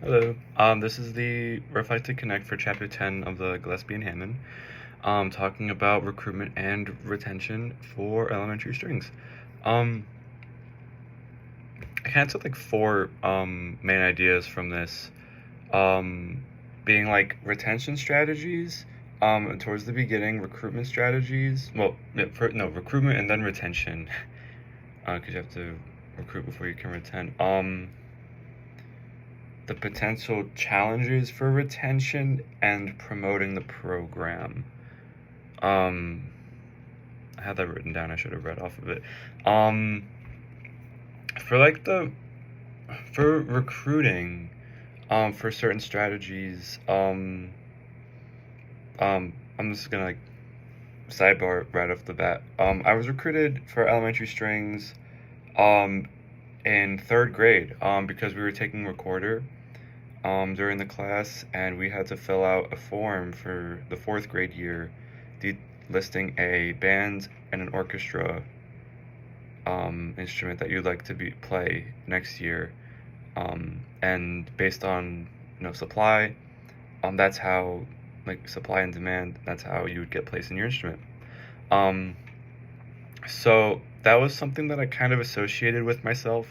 Hello. This is the Reflect to Connect for Chapter 10 of the Gillespie and Hammond, talking about recruitment and retention for elementary strings. Um, I kind of took like four main ideas from this, um, being like retention strategies, towards the beginning, recruitment strategies. Well, yeah, no, recruitment and then retention, because you have to recruit before you can retain. The potential challenges for retention and promoting the program. Um, I had that written down. I should have read off of it. Um, for like the for recruiting, for certain strategies, I'm just gonna like sidebar right off the bat. I was recruited for elementary strings, um, in third grade, because we were taking recorder, during the class, and we had to fill out a form for the fourth grade year, listing a band and an orchestra instrument that you'd like to play next year, and based on supply, that's how like supply and demand. That's how you would get placed in your instrument. Um, so that was something that I kind of associated with myself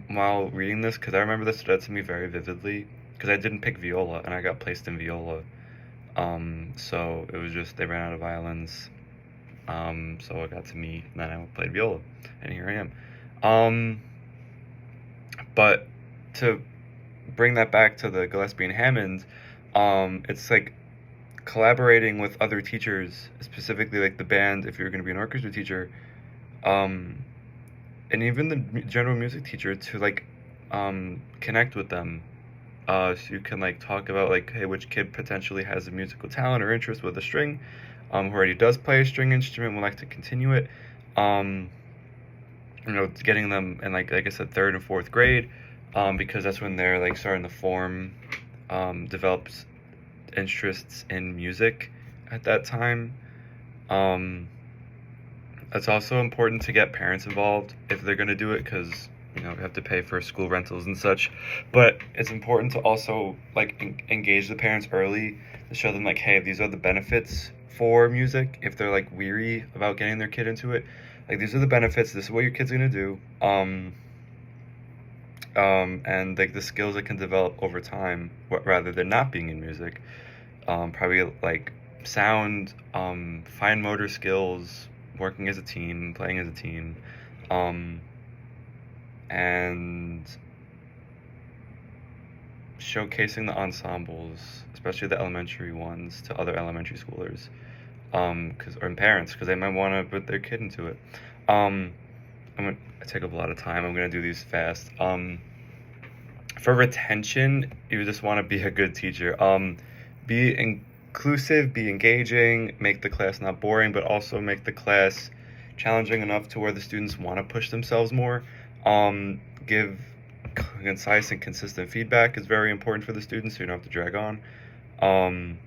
while reading this, because I remember this stood out to me very vividly, because I didn't pick viola and I got placed in viola. So it was just they ran out of violins. So it got to me, and then I played viola, and here I am. Um, but to bring that back to the Gillespie and Hammond, it's like collaborating with other teachers, specifically like the band, if you're going to be an orchestra teacher, um, and even the general music teacher to like connect with them. So you can like talk about like, hey, which kid potentially has a musical talent or interest with a string, who already does play a string instrument, would like to continue it. Um, getting them in like I said, third and fourth grade, because that's when they're like starting to form, develops interests in music at that time. Um, it's also important to get parents involved if they're going to do it, because we have to pay for school rentals and such. But it's important to also like engage the parents early to show them like, hey, these are the benefits for music. If they're like weary about getting their kid into it, like these are the benefits. This is what your kid's gonna do. And like the skills it can develop over time, rather than not being in music. Probably like sound, fine motor skills, working as a team, playing as a team, um, and showcasing the ensembles, especially the elementary ones, to other elementary schoolers, or parents, because they might want to put their kid into it. Um, I'm gonna take up a lot of time. I'm gonna do these fast. For retention, you just want to be a good teacher. Be inclusive, be engaging, make the class not boring, but also make the class challenging enough to where the students want to push themselves more. Give concise and consistent feedback is very important for the students, so you don't have to drag on. Um,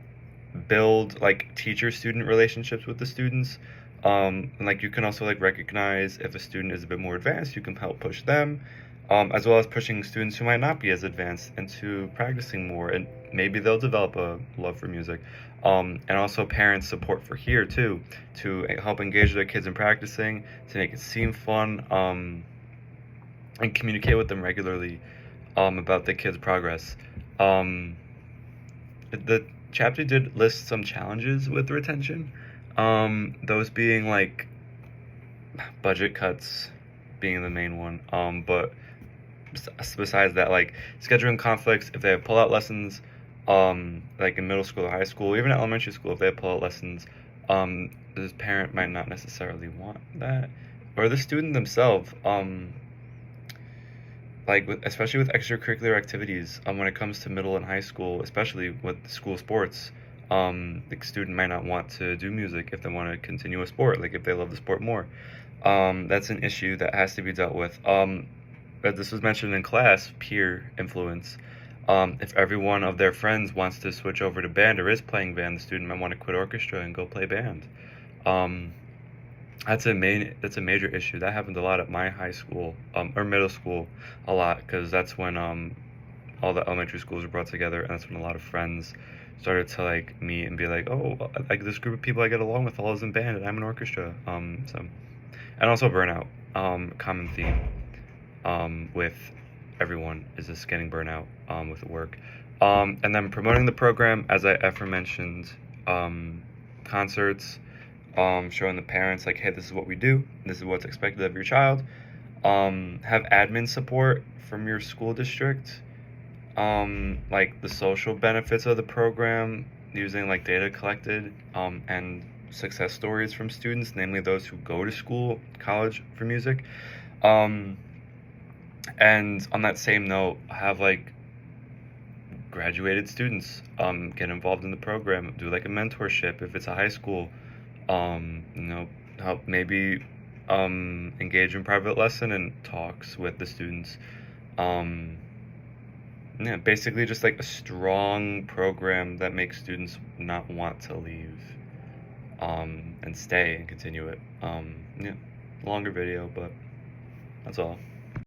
Build like teacher-student relationships with the students. And like you can also like recognize if a student is a bit more advanced, you can help push them, as well as pushing students who might not be as advanced into practicing more, and maybe they'll develop a love for music. And also parents support for here too, to help engage their kids in practicing, to make it seem fun, and communicate with them regularly, about the kids' progress. Um, the chapter did list some challenges with retention, those being like budget cuts being the main one. But besides that, like scheduling conflicts, if they have pull-out lessons, like in middle school or high school, even elementary school, if they have pull-out lessons, the parent might not necessarily want that, or the student themselves. Like especially with extracurricular activities, when it comes to middle and high school, especially with school sports, the student might not want to do music if they want to continue a sport, like if they love the sport more. That's an issue that has to be dealt with. But this was mentioned in class, peer influence. If every one of their friends wants to switch over to band or is playing band, the student might want to quit orchestra and go play band. Um, that's a major issue. That happened a lot at my high school, or middle school, a lot, because that's when all the elementary schools were brought together, and that's when a lot of friends started to like meet and be like, oh, like this group of people I get along with all is in band, and I'm in orchestra. And also burnout, common theme, with everyone is just getting burnout, with work. And then promoting the program, as I aforementioned, concerts, showing the parents like, hey, this is what we do, this is what's expected of your child. Have admin support from your school district, like the social benefits of the program, using like data collected, and success stories from students, namely those who go to school, college for music. Um, and on that same note, have like graduated students get involved in the program, do like a mentorship if it's a high school, you know, help maybe engage in private lesson and talks with the students. Um, yeah, basically just like a strong program that makes students not want to leave, and stay and continue it. Yeah, longer video, but that's all.